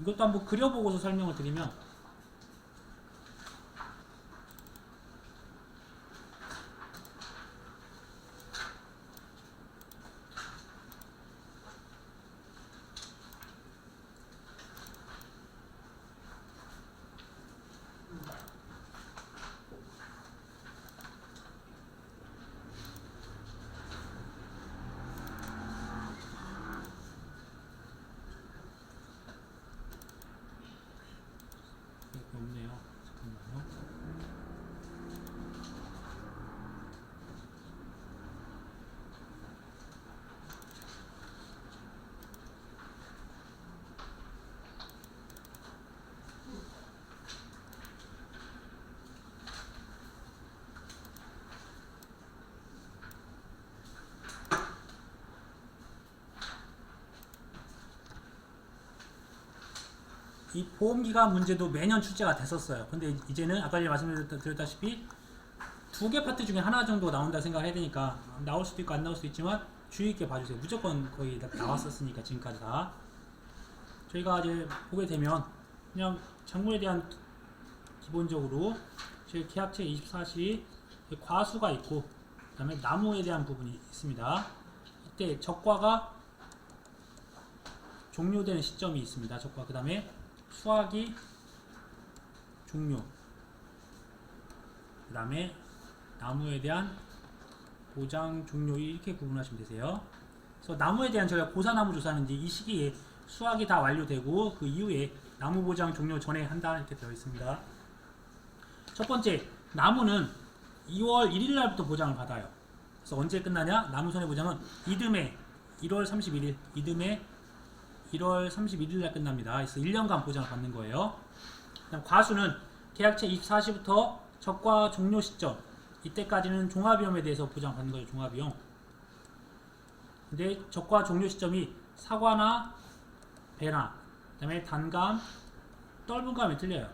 이것도 한번 그려보고서 설명을 드리면, 없네요. 잠깐만요. 이 보험기간 문제도 매년 출제가 됐었어요. 근데 이제는 아까 말씀드렸다시피 두 개 파트 중에 하나 정도 나온다 생각해야 되니까, 나올 수도 있고 안 나올 수도 있지만 주의 있게 봐주세요. 무조건 거의 나왔었으니까 지금까지 다. 저희가 이제 보게 되면 그냥 작물에 대한 기본적으로 저희 계약체 24시 과수가 있고, 그 다음에 나무에 대한 부분이 있습니다. 이때 적과가 종료되는 시점이 있습니다. 적과, 그 다음에 수확이 종료, 그 다음에 나무에 대한 보장 종료, 이렇게 구분하시면 되세요. 그래서 나무에 대한 저희가 고사나무 조사하는지 이 시기에 수확이 다 완료되고 그 이후에 나무 보장 종료 전에 한다, 이렇게 되어 있습니다. 첫 번째, 나무는 2월 1일 날부터 보장을 받아요. 그래서 언제 끝나냐? 나무 손해보장은 이듬해 1월 31일, 이듬해 1월 31일 날 끝납니다. 그래서 1년간 보장을 받는 거예요. 그다음 과수는 계약체 24시부터 적과 종료 시점, 이때까지는 종합위험에 대해서 보장받는 거예요. 종합위험. 근데 적과 종료 시점이 사과나 배나, 그 다음에 단감, 떫은감이 틀려요.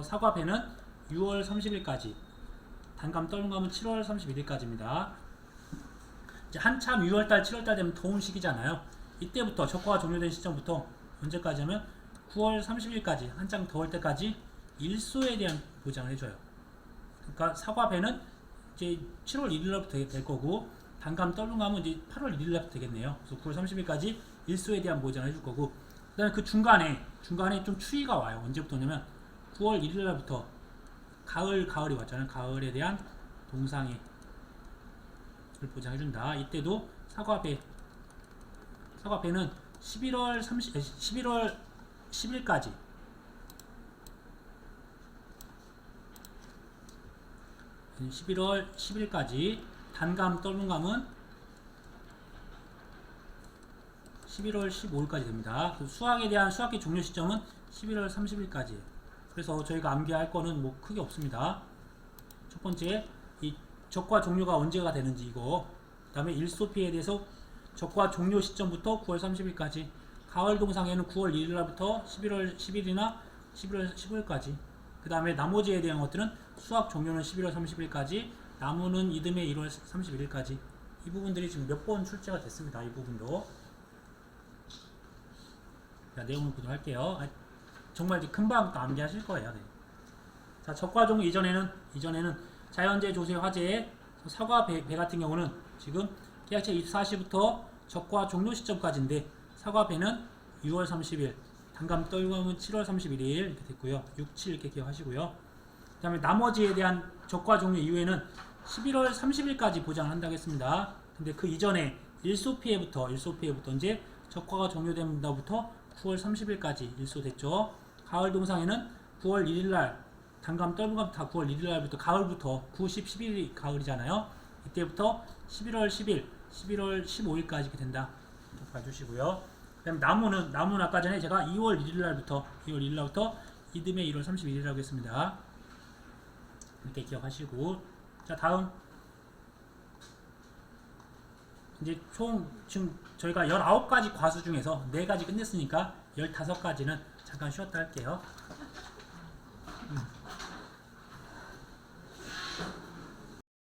사과, 배는 6월 30일까지, 단감, 떫은감은 7월 31일까지입니다. 이제 한참 6월달, 7월달 되면 더운 시기잖아요. 이때부터 적과가 종료된 시점부터 언제까지 하면 9월 30일까지, 한창 더울 때까지 일소에 대한 보장을 해줘요. 그러니까 사과, 배는 이제 7월 1일부터 될 거고, 단감, 떫은감은 이제 8월 1일부터 되겠네요. 그래서 9월 30일까지 일소에 대한 보장을 해줄 거고, 그 다음에 그 중간에 좀 추위가 와요. 언제부터냐면 9월 1일부터 가을이 왔잖아요. 가을에 대한 동상해를 보장해준다. 이때도 사과배는 11월 10일까지, 단감, 떫은감은 11월 15일까지 됩니다. 그 수확에 대한 수확기 종료 시점은 11월 30일까지예요. 그래서 저희가 암기할 거는 뭐 크게 없습니다. 첫 번째 이 적과 종료가 언제가 되는지 이거. 그다음에 일소피에 대해서 적과 종료 시점부터 9월 30일까지. 가을 동상에는 9월 1일 날부터 11월 10일이나 11월 15일까지. 그다음에 나머지에 대한 것들은 수학 종료는 11월 30일까지, 나무는 이듬해 1월 31일까지. 이 부분들이 지금 몇 번 출제가 됐습니다. 이 부분도. 자, 내용을 보도록 할게요. 정말 이제 금방 또 암기하실 거예요. 네. 자, 적과 종료 이전에는 자연재, 조세, 화재, 사과, 배 같은 경우는 지금 계약체 24시부터 적과 종료 시점까지인데, 사과, 배는 6월 30일, 단감, 떨감은 7월 31일 이렇게 됐고요. 6, 7 이렇게 기억하시고요. 그 다음에 나머지에 대한 적과 종료 이후에는 11월 30일까지 보장을 한다고 했습니다. 근데 그 이전에 일소피해부터 이제 적과가 종료된다부터 9월 30일까지 일소됐죠. 가을 동상에는 9월 1일날, 단감, 떨감 다 9월 1일날부터, 가을부터 9, 10, 11일이 가을이잖아요. 이때부터 11월 10일, 11월 15일까지 이렇게 된다. 이렇게 봐주시고요. 그 다음에 나무는 아까 전에 제가 2월 1일날부터 이듬해 1월 31일이라고 했습니다. 이렇게 기억하시고. 자, 다음. 이제 총 지금 저희가 19가지 과수 중에서 4가지 끝냈으니까 15가지는 잠깐 쉬었다 할게요.